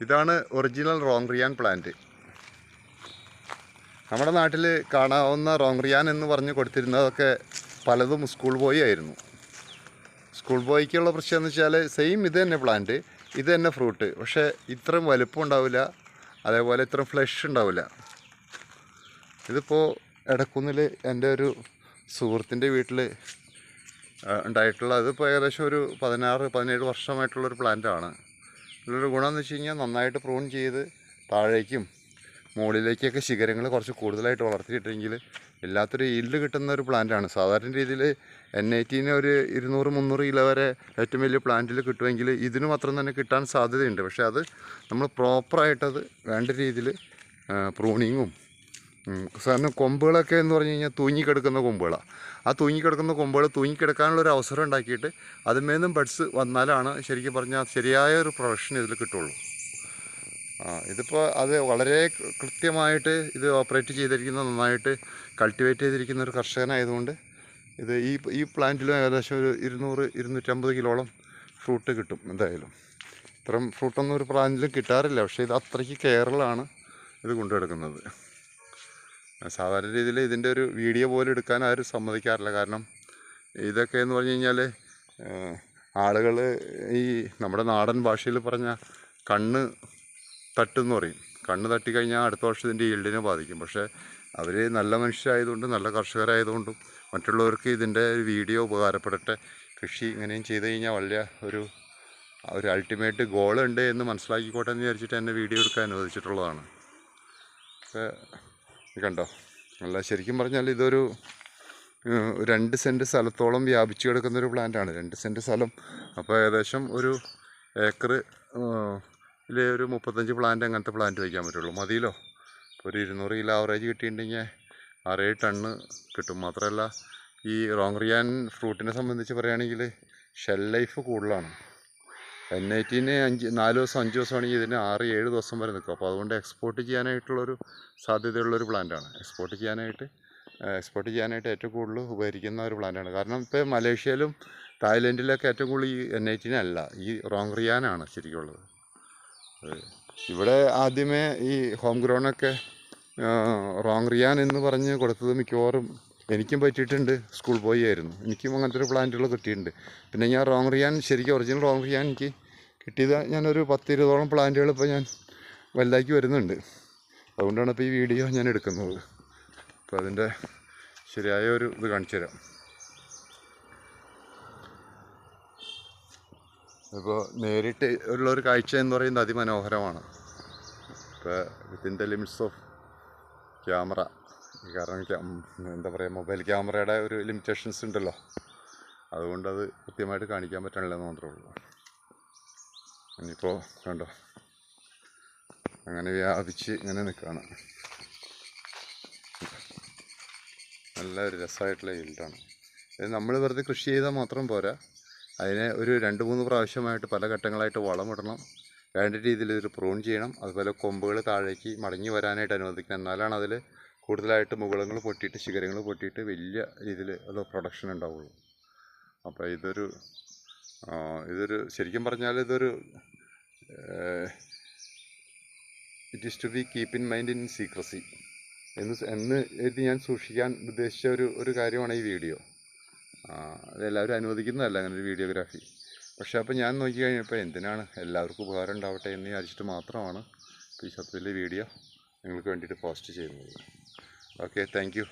ഇതാണ് original റോങ്റിയാൻ plant. നമ്മുടെ നാട്ടിൽ കാണാവുന്ന റോങ്റിയാൻ എന്ന് പറഞ്ഞ് കൊടുത്തിരുന്നതൊക്കെ പലതും സ്കൂൾ ബോയ് ആയിരുന്നു. സ്കൂൾ ബോയ്ക്കുള്ള പ്രശ്നം എന്ന് വെച്ചാൽ സെയിം ഇത് തന്നെ പ്ലാന്റ്, ഇത് തന്നെ ഫ്രൂട്ട്, പക്ഷേ ഇത്രയും വലുപ്പം ഉണ്ടാവില്ല, അതേപോലെ ഇത്രയും ഫ്ലഷ് ഉണ്ടാവില്ല. ഇതിപ്പോൾ എടക്കുന്നിൽ എൻ്റെ ഒരു സുഹൃത്തിൻ്റെ വീട്ടിൽ ഉണ്ടായിട്ടുള്ള, അതിപ്പോൾ ഏകദേശം ഒരു 16-17 വർഷമായിട്ടുള്ളൊരു പ്ലാന്റാണ്. ഇതിലൊരു ഗുണമെന്ന് വെച്ച് കഴിഞ്ഞാൽ നന്നായിട്ട് പ്രൂൺ ചെയ്ത് താഴേക്കും മുകളിലേക്കൊക്കെ ശിഖരങ്ങൾ കുറച്ച് കൂടുതലായിട്ട് വളർത്തിയിട്ടെങ്കിൽ എല്ലാത്തൊരു ഈൽഡ് കിട്ടുന്ന ഒരു പ്ലാന്റാണ്. സാധാരണ രീതിയിൽ N18 ഒരു 200-300 കിലോ വരെ ഏറ്റവും വലിയ പ്ലാന്റിൽ കിട്ടുമെങ്കിൽ ഇതിനും അത്ര തന്നെ കിട്ടാൻ സാധ്യതയുണ്ട്. പക്ഷേ അത് നമ്മൾ പ്രോപ്പറായിട്ടത് വേണ്ട രീതിയിൽ പ്രൂണിങ്ങും, സാധാരണ കൊമ്പുകളൊക്കെ എന്ന് പറഞ്ഞു കഴിഞ്ഞാൽ തൂങ്ങിക്കിടക്കുന്ന കൊമ്പുകളാണ്. ആ തൂങ്ങിക്കിടക്കുന്ന കൊമ്പുകൾ തൂങ്ങിക്കിടക്കാനുള്ളൊരു അവസരം ഉണ്ടാക്കിയിട്ട് അതിന്മേലും ബഡ്സ് വന്നാലാണ് ശരിക്കും പറഞ്ഞാൽ ശരിയായ ഒരു പ്രൊഡക്ഷൻ ഇതിൽ കിട്ടുള്ളൂ. ഇതിപ്പോൾ അത് വളരെ കൃത്യമായിട്ട് ഇത് ഓപ്പറേറ്റ് ചെയ്തിരിക്കുന്ന, നന്നായിട്ട് കൾട്ടിവേറ്റ് ചെയ്തിരിക്കുന്ന ഒരു കർഷകനായതുകൊണ്ട് ഇത് ഈ പ്ലാന്റിലും ഏകദേശം ഒരു 200-250 കിലോളം ഫ്രൂട്ട് കിട്ടും എന്തായാലും. ഇത്രയും ഫ്രൂട്ടൊന്നും ഒരു പ്ലാന്റിലും കിട്ടാറില്ല, പക്ഷേ ഇത് അത്രയ്ക്ക് കെയറിലാണ് ഇത് കൊണ്ടുനടക്കുന്നത്. സാധാരണ രീതിയിൽ ഇതിൻ്റെ ഒരു വീഡിയോ പോലും എടുക്കാൻ ആരും സമ്മതിക്കാറില്ല. കാരണം ഇതൊക്കെ എന്ന് പറഞ്ഞു കഴിഞ്ഞാൽ ആളുകൾ ഈ നമ്മുടെ നാടൻ ഭാഷയിൽ പറഞ്ഞ കണ്ണ് തട്ടെന്ന് പറയും. കണ്ണ് തട്ടിക്കഴിഞ്ഞാൽ അടുത്ത വർഷം ഇതിൻ്റെ ഈൽഡിനെ ബാധിക്കും. പക്ഷേ അവർ നല്ല മനുഷ്യരായതുകൊണ്ടും നല്ല കർഷകരായതുകൊണ്ടും മറ്റുള്ളവർക്ക് ഇതിൻ്റെ വീഡിയോ ഉപകാരപ്പെടട്ടെ, കൃഷി ഇങ്ങനെയും ചെയ്ത് കഴിഞ്ഞാൽ വലിയ ഒരു അൾട്ടിമേറ്റ് ഗോളുണ്ട് എന്ന് മനസ്സിലാക്കിക്കോട്ടെ എന്ന് വിചാരിച്ചിട്ട് എന്നെ വീഡിയോ എടുക്കാൻ അനുവദിച്ചിട്ടുള്ളതാണ്. കണ്ടോ, അല്ല ശരിക്കും പറഞ്ഞാൽ ഇതൊരു 2 സെൻറ്റ് സ്ഥലത്തോളം വ്യാപിച്ചു കിടക്കുന്നൊരു പ്ലാന്റാണ്. 2 സെൻറ്റ് സ്ഥലം, അപ്പോൾ ഏകദേശം ഒരു ഏക്കർ ഒരു 35 പ്ലാന്റ് അങ്ങനത്തെ പ്ലാന്റ് വയ്ക്കാൻ പറ്റുള്ളൂ. മതിയല്ലോ. ഒരു 200 കിലോ ആവറേജ് കിട്ടിയിട്ടുണ്ടെങ്കിൽ 6-7 ടണ്ണ് കിട്ടും. മാത്രമല്ല ഈ റോങ്റിയാൻ ഫ്രൂട്ടിനെ സംബന്ധിച്ച് പറയുകയാണെങ്കിൽ ഷെൽ ലൈഫ് കൂടുതലാണ്. N18 4 ദിവസം 5 ദിവസമാണെങ്കിൽ ഇതിന് 6-7 ദിവസം വരെ നിൽക്കും. അപ്പോൾ അതുകൊണ്ട് എക്സ്പോർട്ട് ചെയ്യാനായിട്ടുള്ളൊരു സാധ്യതയുള്ളൊരു പ്ലാന്റാണ്. എക്സ്പോർട്ട് ചെയ്യാനായിട്ട് ഏറ്റവും കൂടുതൽ ഉപകരിക്കുന്ന ഒരു പ്ലാന്റാണ്. കാരണം ഇപ്പോൾ മലേഷ്യയിലും തായ്ലൻഡിലൊക്കെ ഏറ്റവും കൂടുതൽ ഈ N18 അല്ല, ഈ റോങ്റിയാനാണ് ശരിക്കുള്ളത്. ഇവിടെ ആദ്യമേ ഈ ഹോം ഗ്രോണൊക്കെ റോങ്റിയാൻ എന്ന് പറഞ്ഞ് കൊടുത്തത് മിക്കവാറും എനിക്കും പറ്റിയിട്ടുണ്ട്. സ്കൂൾ ബോയ് ആയിരുന്നു, എനിക്കും അങ്ങനത്തെ ഒരു പ്ലാന്റുകൾ കിട്ടിയിട്ടുണ്ട്. പിന്നെ ഞാൻ റോങ്റിയാൻ ശരിക്കും ഒറിജിനൽ റോങ്റിയാൻ എനിക്ക് കിട്ടിയത് ഞാനൊരു 10-20ഓളം പ്ലാന്റുകൾ ഇപ്പോൾ ഞാൻ വലുതാക്കി വരുന്നുണ്ട്. അതുകൊണ്ടാണ് ഇപ്പോൾ ഈ വീഡിയോ ഞാൻ എടുക്കുന്നത്. അപ്പോൾ അതിൻ്റെ ശരിയായ ഒരു ഇത് കാണിച്ചു തരാം. ഇപ്പോൾ നേരിട്ട് ഉള്ളൊരു കാഴ്ച എന്ന് പറയുന്നത് അതിമനോഹരമാണ്. ഇപ്പോൾ within the limits of camera, കാരണം എന്താ പറയുക, മൊബൈൽ ക്യാമറയുടെ ഒരു ലിമിറ്റേഷൻസ് ഉണ്ടല്ലോ, അതുകൊണ്ടത് കൃത്യമായിട്ട് കാണിക്കാൻ പറ്റണില്ലെന്ന് മാത്രമേ ഉള്ളൂ. ഇനിയിപ്പോൾ കണ്ടോ, അങ്ങനെ വ്യാപിച്ച് ഇങ്ങനെ നിൽക്കുകയാണ്. നല്ലൊരു രസമായിട്ടുള്ള ഈൽഡാണ്. ഇത് നമ്മൾ വെറുതെ കൃഷി ചെയ്താൽ മാത്രം പോരാ, അതിനെ ഒരു 2-3 പ്രാവശ്യമായിട്ട് പല ഘട്ടങ്ങളായിട്ട് വളമിടണം, വേണ്ട രീതിയിൽ ഇതിൽ പ്രൂൺ ചെയ്യണം. അതുപോലെ കൊമ്പുകൾ താഴേക്ക് മടങ്ങി വരാനായിട്ട് അനുവദിക്കണം. എന്നാലാണ് അതിൽ കൂടുതലായിട്ട് മുകുളങ്ങൾ പൊട്ടിയിട്ട് ശിഖരങ്ങൾ പൊട്ടിയിട്ട് വലിയ രീതിയിൽ അത് പ്രൊഡക്ഷൻ ഉണ്ടാവുള്ളൂ. അപ്പോൾ ഇതൊരു ശരിക്കും പറഞ്ഞാൽ ഇതൊരു it is to be keep in mind in secrecy എന്ന് ഇത് ഞാൻ സൂക്ഷിക്കാൻ ഉദ്ദേശിച്ച ഒരു കാര്യമാണ് ഈ വീഡിയോ. അതെല്ലാവരും അനുവദിക്കുന്നതല്ല അങ്ങനെ ഒരു വീഡിയോഗ്രാഫി. പക്ഷേ അപ്പോൾ ഞാൻ നോക്കി കഴിഞ്ഞപ്പോൾ എന്തിനാണ്, എല്ലാവർക്കും ഉപകാരം ഉണ്ടാവട്ടെ എന്ന് വിചാരിച്ചിട്ട് മാത്രമാണ് ഈ സത്യത്തിലെ വീഡിയോ നിങ്ങൾക്ക് വേണ്ടിയിട്ട് പോസ്റ്റ് ചെയ്യുന്നത്. Okay, thank you.